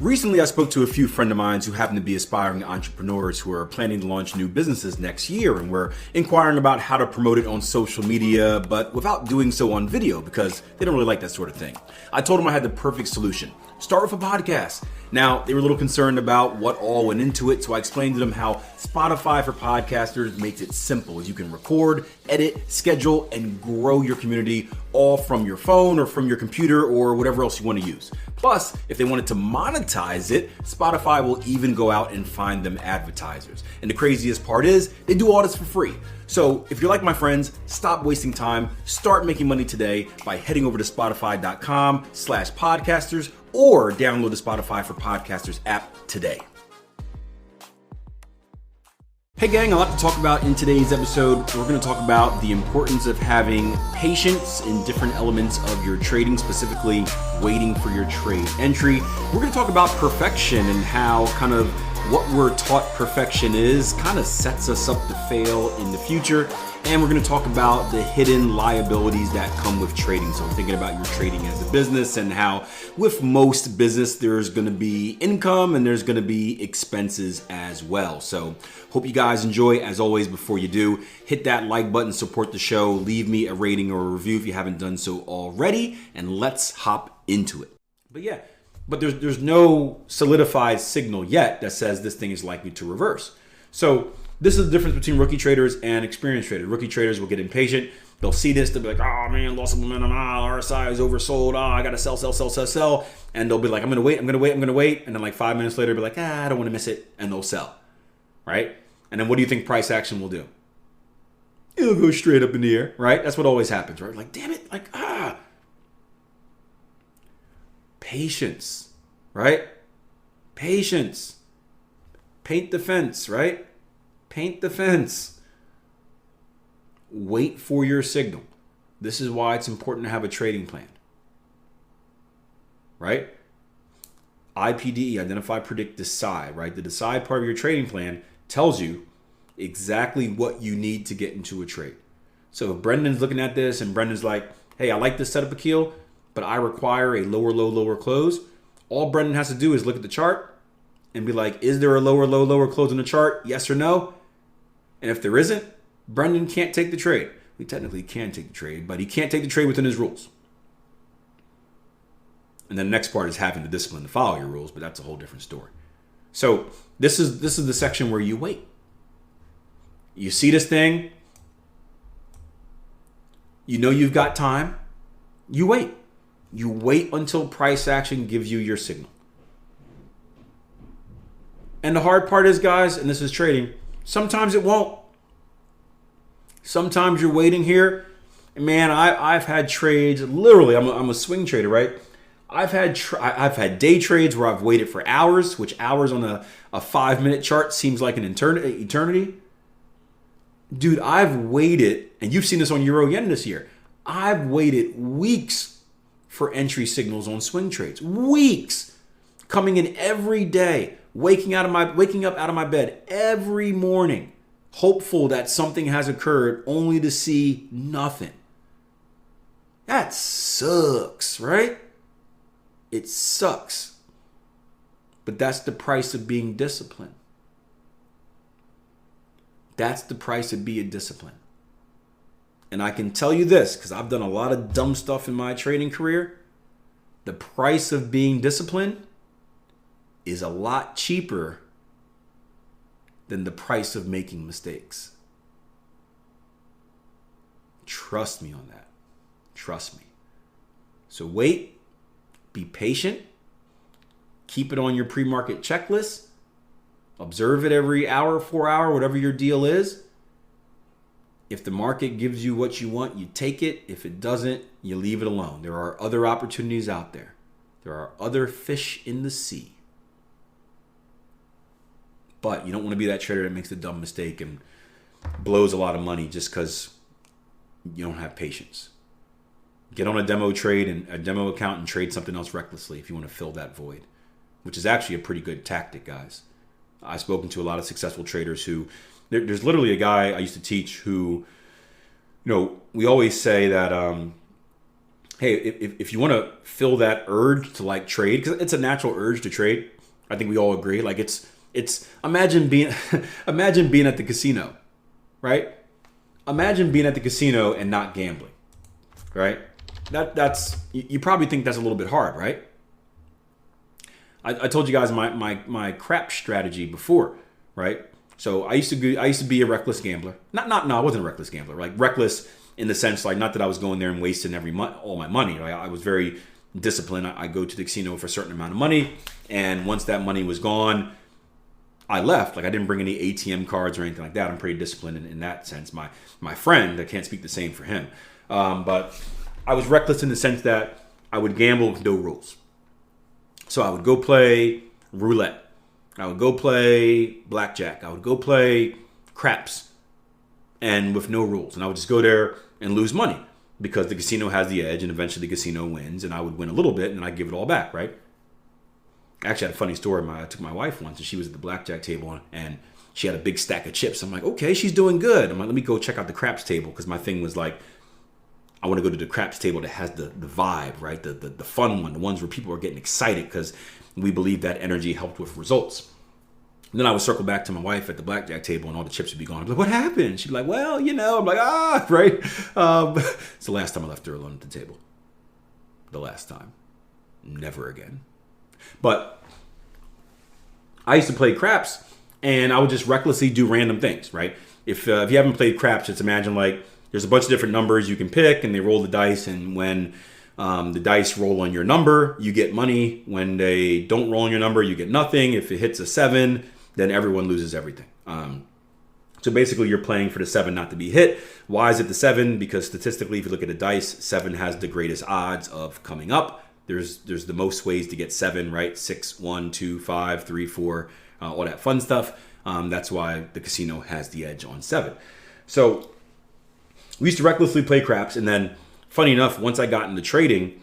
Recently, I spoke to a few friends of mine who happen to be aspiring entrepreneurs who are planning to launch new businesses next year, and were inquiring about how to promote it on social media, but without doing so on video because they don't really like that sort of thing. I told them I had the perfect solution. Start with a podcast. Now, they were a little concerned about what all went into it, so I explained to them how Spotify for podcasters makes it simple, as you can record, edit, schedule, and grow your community all from your phone or from your computer or whatever else you want to use. Plus, if they wanted to monetize it, Spotify will even go out and find them advertisers. And the craziest part is, they do all this for free. So if you're like my friends, stop wasting time, start making money today by heading over to Spotify.com/podcasters or download the Spotify for Podcasters app today. Hey gang, a lot to talk about in today's episode. We're going to talk about the importance of having patience in different elements of your trading, specifically waiting for your trade entry. We're going to talk about perfection and how kind of what we're taught perfection is kind of sets us up to fail in the future. And we're going to talk about the hidden liabilities that come with trading. So we're thinking about your trading as a business and how with most business, there's going to be income and there's going to be expenses as well. So hope you guys enjoy. As always, before you do, hit that like button, support the show, leave me a rating or a review if you haven't done so already, and let's hop into it. But there's no solidified signal yet that says this thing is likely to reverse. So this is the difference between rookie traders and experienced traders. Rookie traders will get impatient. They'll see this. They'll be like, oh man, lost some momentum. RSI is oversold. I got to sell. And they'll be like, I'm going to wait. And then like 5 minutes later, be like, I don't want to miss it. And they'll sell, right? And then what do you think price action will do? It'll go straight up in the air, right? That's what always happens, right? Like, damn it. Patience, right? Patience. Paint the fence, right? Paint the fence. Wait for your signal. This is why it's important to have a trading plan. Right? IPDE, identify, predict, decide, right? The decide part of your trading plan tells you exactly what you need to get into a trade. So if Brendan's looking at this and Brendan's like, hey, I like this setup, Akil, but I require a lower low, lower close. All Brendan has to do is look at the chart and be like, is there a lower low, lower close on the chart? Yes or no? And if there isn't, Brendan can't take the trade. He technically can take the trade, but he can't take the trade within his rules. And then the next part is having the discipline to follow your rules, but that's a whole different story. So this is the section where you wait. You see this thing. You know you've got time. You wait. You wait until price action gives you your signal. And the hard part is, guys, and this is trading, sometimes it won't. Sometimes you're waiting here. And man, I've had trades, literally, I'm a swing trader, right? I've had day trades where I've waited for hours, which hours on a 5-minute chart seems like an eternity. Dude, I've waited, and you've seen this on Euro Yen this year. I've waited weeks for entry signals on swing trades. Weeks. Coming in every day, waking up out of my bed every morning, hopeful that something has occurred, only to see nothing. That sucks, right? It sucks. But that's the price of being disciplined. That's the price of being disciplined. And I can tell you this, because I've done a lot of dumb stuff in my trading career. The price of being disciplined is a lot cheaper than the price of making mistakes. Trust me on that. Trust me. So wait, be patient, keep it on your pre-market checklist, observe it every hour, 4 hour, whatever your deal is. If the market gives you what you want, you take it. If it doesn't, you leave it alone. There are other opportunities out there. There are other fish in the sea. But you don't want to be that trader that makes a dumb mistake and blows a lot of money just because you don't have patience. Get on a demo trade and a demo account and trade something else recklessly if you want to fill that void, which is actually a pretty good tactic, guys. I've spoken to a lot of successful traders who, there's literally a guy I used to teach who, we always say that hey, if you want to feel that urge to like trade, because it's a natural urge to trade, I think we all agree. Like it's imagine being imagine being at the casino, right? Imagine being at the casino and not gambling, right? That's you probably think that's a little bit hard, right? I told you guys my crap strategy before, right? So I used to be a reckless gambler. No, I wasn't a reckless gambler. Like reckless in the sense, like, not that I was going there and wasting all my money. Right? I was very disciplined. I go to the casino for a certain amount of money, and once that money was gone, I left. Like, I didn't bring any ATM cards or anything like that. I'm pretty disciplined in that sense. My friend, I can't speak the same for him, but I was reckless in the sense that I would gamble with no rules. So I would go play roulette. I would go play blackjack. I would go play craps, and with no rules. And I would just go there and lose money because the casino has the edge, and eventually the casino wins, and I would win a little bit, and I'd give it all back, right? Actually, I had a funny story. I took my wife once, and she was at the blackjack table, and she had a big stack of chips. I'm like, okay, she's doing good. I'm like, let me go check out the craps table, because my thing was like, I want to go to the craps table that has the vibe, right? The fun one, the ones where people are getting excited because we believe that energy helped with results. And then I would circle back to my wife at the blackjack table, and all the chips would be gone. I'd be like, what happened? She'd be like, well, I'm like, right? It's the last time I left her alone at the table. The last time. Never again. But I used to play craps, and I would just recklessly do random things, right? If you haven't played craps, just imagine like there's a bunch of different numbers you can pick, and they roll the dice, and when the dice roll on your number, you get money. When they don't roll on your number, you get nothing. If it hits a 7, then everyone loses everything. So basically, you're playing for the 7 not to be hit. Why is it the 7? Because statistically, if you look at the dice, 7 has the greatest odds of coming up. There's the most ways to get 7, right? 6, 1, 2, 5, 3, 4, all that fun stuff. That's why the casino has the edge on 7. So we used to recklessly play craps, and then, funny enough, once I got into trading,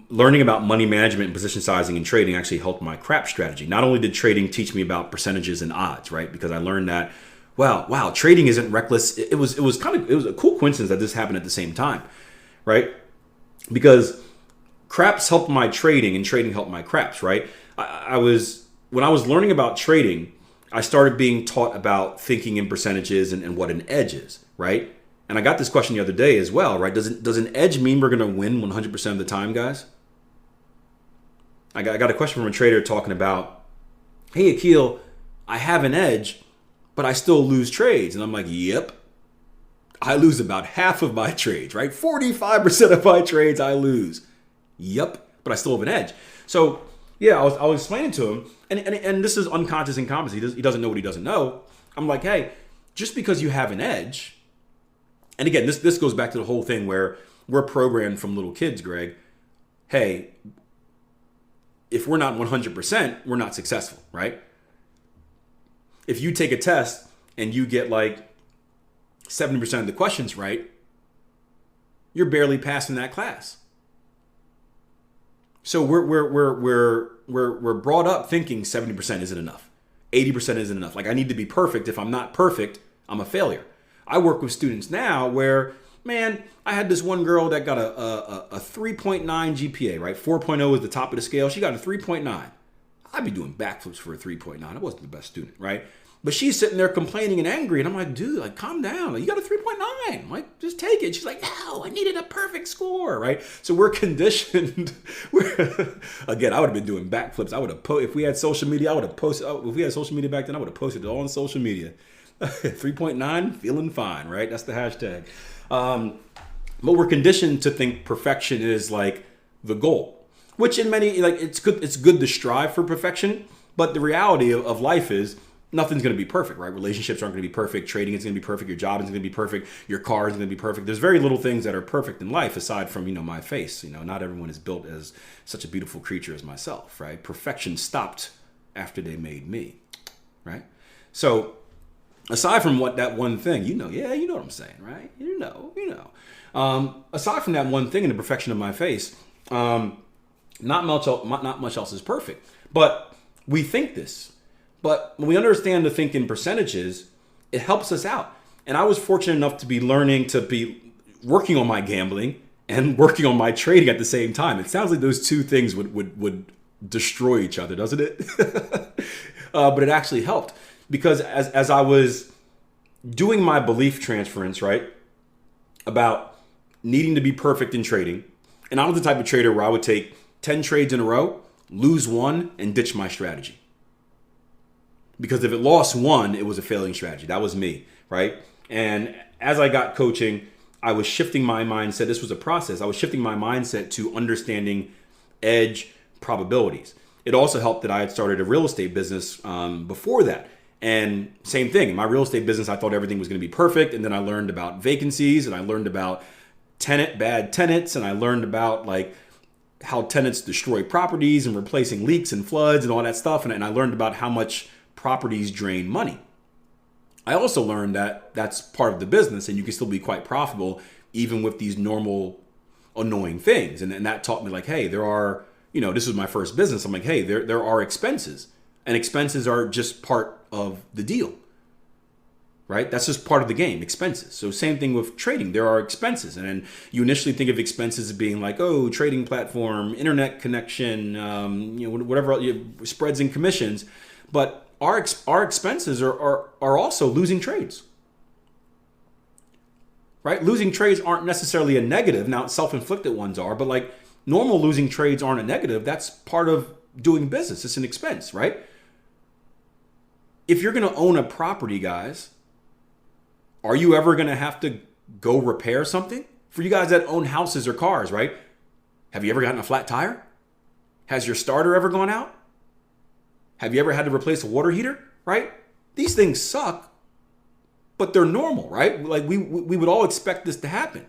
learning about money management and position sizing and trading actually helped my crap strategy. Not only did trading teach me about percentages and odds, right? Because I learned that, wow, trading isn't reckless. It was a cool coincidence that this happened at the same time, right? Because craps helped my trading and trading helped my craps, right? When I was learning about trading, I started being taught about thinking in percentages and what an edge is, right? And I got this question the other day as well, right? Does an edge mean we're going to win 100% of the time, guys? I got a question from a trader talking about, hey, Akil, I have an edge, but I still lose trades. And I'm like, yep. I lose about half of my trades, right? 45% of my trades I lose. Yep, but I still have an edge. So, yeah, I was explaining to him, and this is unconscious incompetence. He doesn't know what he doesn't know. I'm like, hey, just because you have an edge, and again, this goes back to the whole thing where we're programmed from little kids, Greg. Hey, if we're not 100%, we're not successful, right? If you take a test and you get like 70% of the questions right, you're barely passing that class. So we're brought up thinking 70% isn't enough, 80% isn't enough. Like, I need to be perfect. If I'm not perfect, I'm a failure. I work with students now where, man, I had this one girl that got a 3.9 GPA, right? 4.0 is the top of the scale. She got a 3.9. I'd be doing backflips for a 3.9. I wasn't the best student, right? But she's sitting there complaining and angry. And I'm like, dude, like, calm down. Like, you got a 3.9. Like, just take it. She's like, no, I needed a perfect score, right? So we're conditioned. Again, I would have been doing backflips. I would have if we had social media, I would have posted. If we had social media back then, I would have posted it all on social media. 3.9, feeling fine, right? That's the hashtag. But we're conditioned to think perfection is like the goal, which in many, like, it's good to strive for perfection. But the reality of life is nothing's going to be perfect, right? Relationships aren't going to be perfect. Trading is going to be perfect. Your job is going to be perfect. Your car is going to be perfect. There's very little things that are perfect in life aside from, my face. Not everyone is built as such a beautiful creature as myself, right? Perfection stopped after they made me, right? So aside from that one thing, you know what I'm saying, right? You know. Aside from that one thing and the perfection of my face, not much else is perfect. But we think this. But when we understand to think in percentages, it helps us out. And I was fortunate enough to be working on my gambling and working on my trading at the same time. It sounds like those two things would destroy each other, doesn't it? But it actually helped, because as I was doing my belief transference, right, about needing to be perfect in trading, and I was the type of trader where I would take 10 trades in a row, lose one, and ditch my strategy. Because if it lost one, it was a failing strategy. That was me, right? And as I got coaching, I was shifting my mindset. This was a process. I was shifting my mindset to understanding edge probabilities. It also helped that I had started a real estate business before that. And same thing, in my real estate business, I thought everything was going to be perfect. And then I learned about vacancies, and I learned about bad tenants, and I learned about like how tenants destroy properties and replacing leaks and floods and all that stuff. And I learned about how much properties drain money. I also learned that that's part of the business, and you can still be quite profitable even with these normal annoying things. And that taught me like, hey, there are, this was my first business. I'm like, hey, there are expenses, and expenses are just part of the deal, right? That's just part of the game, expenses. So same thing with trading. There are expenses. And then you initially think of expenses as being like, oh, trading platform, internet connection, whatever, spreads and commissions. But our expenses are also losing trades, right? Losing trades aren't necessarily a negative. Now, self-inflicted ones are, but like normal losing trades aren't a negative. That's part of doing business. It's an expense, right? If you're going to own a property, guys, are you ever going to have to go repair something? For you guys that own houses or cars, right? Have you ever gotten a flat tire? Has your starter ever gone out? Have you ever had to replace a water heater, right? These things suck, but they're normal, right? Like we would all expect this to happen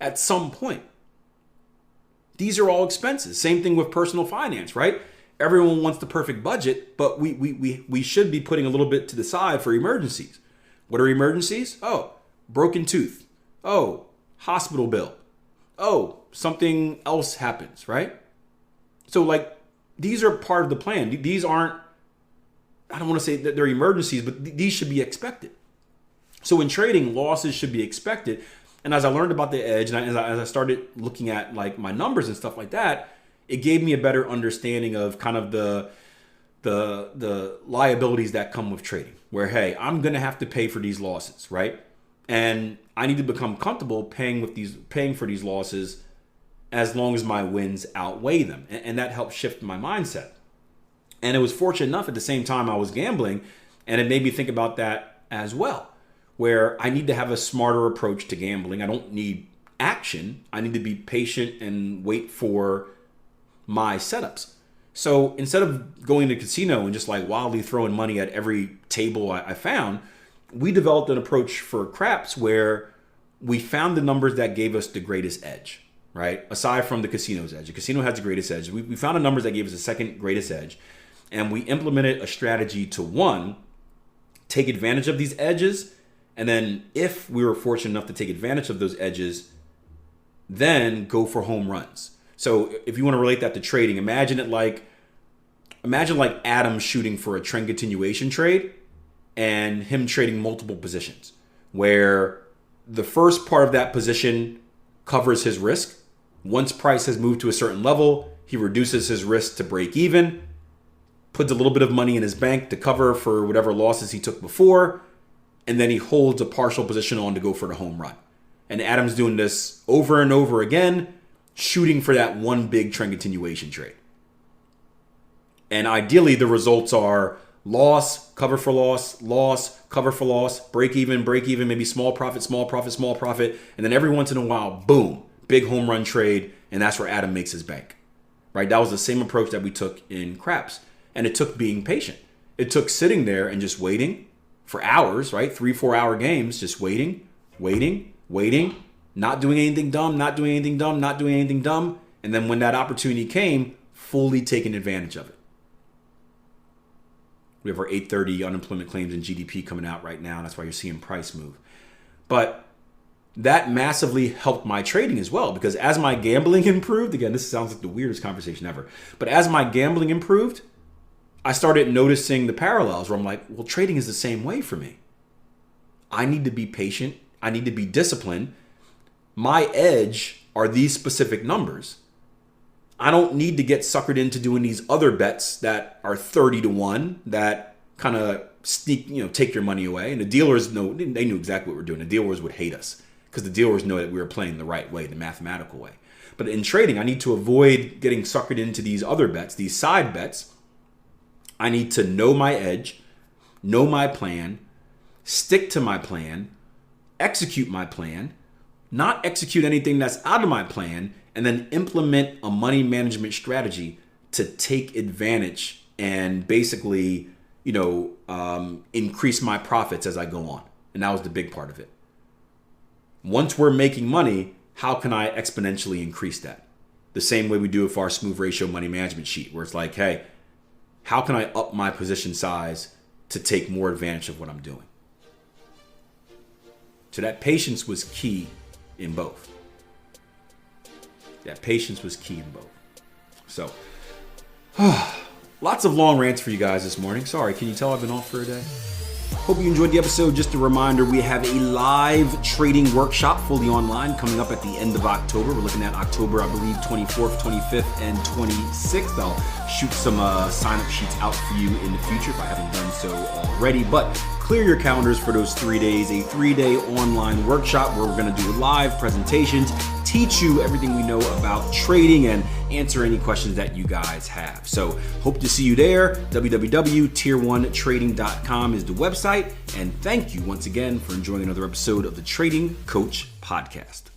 at some point. These are all expenses. Same thing with personal finance, right? Everyone wants the perfect budget, but we should be putting a little bit to the side for emergencies. What are emergencies? Oh, broken tooth. Oh, hospital bill. Oh, something else happens, right? So like, these are part of the plan. These aren't, I don't want to say that they're emergencies, but these should be expected. So in trading, losses should be expected. And as I learned about the edge, and as I started looking at like my numbers and stuff like that, it gave me a better understanding of kind of the liabilities that come with trading, where, hey, I'm going to have to pay for these losses, right? And I need to become comfortable paying for these losses as long as my wins outweigh them. And that helped shift my mindset. And it was fortunate enough at the same time I was gambling, and it made me think about that as well, where I need to have a smarter approach to gambling. I don't need action. I need to be patient and wait for my setups. So instead of going to the casino and just like wildly throwing money at every table I found, we developed an approach for craps where we found the numbers that gave us the greatest edge. Right? Aside from the casino's edge. The casino has the greatest edge. We found the numbers that gave us the second greatest edge. And we implemented a strategy to, one, take advantage of these edges. And then if we were fortunate enough to take advantage of those edges, then go for home runs. So if you want to relate that to trading, imagine like Adam shooting for a trend continuation trade and him trading multiple positions, where the first part of that position covers his risk. Once price has moved to a certain level, he reduces his risk to break even, puts a little bit of money in his bank to cover for whatever losses he took before, and then he holds a partial position on to go for the home run. And Adam's doing this over and over again, shooting for that one big trend continuation trade. And ideally, the results are loss, cover for loss, cover for loss, break even, maybe small profit, and then every once in a while, boom, big home run trade, and that's where Adam makes his bank, right? That was the same approach that we took in craps, and it took being patient. It took sitting there and just waiting for hours, right? 3-4 hour games, just waiting, not doing anything dumb, and then when that opportunity came, fully taking advantage of it. We have our 830 unemployment claims and GDP coming out right now. And that's why you're seeing price move. But that massively helped my trading as well, because as my gambling improved, again, this sounds like the weirdest conversation ever, but as my gambling improved, I started noticing the parallels where I'm like, well, trading is the same way for me. I need to be patient. I need to be disciplined. My edge are these specific numbers. I don't need to get suckered into doing these other bets that are 30-1 that kind of take your money away. And the dealers they knew exactly what we're doing. The dealers would hate us because the dealers know that we were playing the right way, the mathematical way. But in trading, I need to avoid getting suckered into these other bets, these side bets. I need to know my edge, know my plan, stick to my plan, execute my plan, not execute anything that's out of my plan, and then implement a money management strategy to take advantage and basically, increase my profits as I go on. And that was the big part of it. Once we're making money, how can I exponentially increase that? The same way we do it for our smooth ratio money management sheet, where it's like, hey, how can I up my position size to take more advantage of what I'm doing? So that patience was key in both. So, lots of long rants for you guys this morning. Sorry, can you tell I've been off for a day? Hope you enjoyed the episode. Just a reminder, we have a live trading workshop fully online coming up at the end of October. We're looking at October, I believe, 24th, 25th, and 26th. I'll shoot some sign-up sheets out for you in the future if I haven't done so already. But clear your calendars for those 3 days, a 3-day online workshop where we're going to do live presentations, teach you everything we know about trading, and answer any questions that you guys have. So hope to see you there. www.tier1trading.com is the website. And thank you once again for enjoying another episode of the Trading Coach Podcast.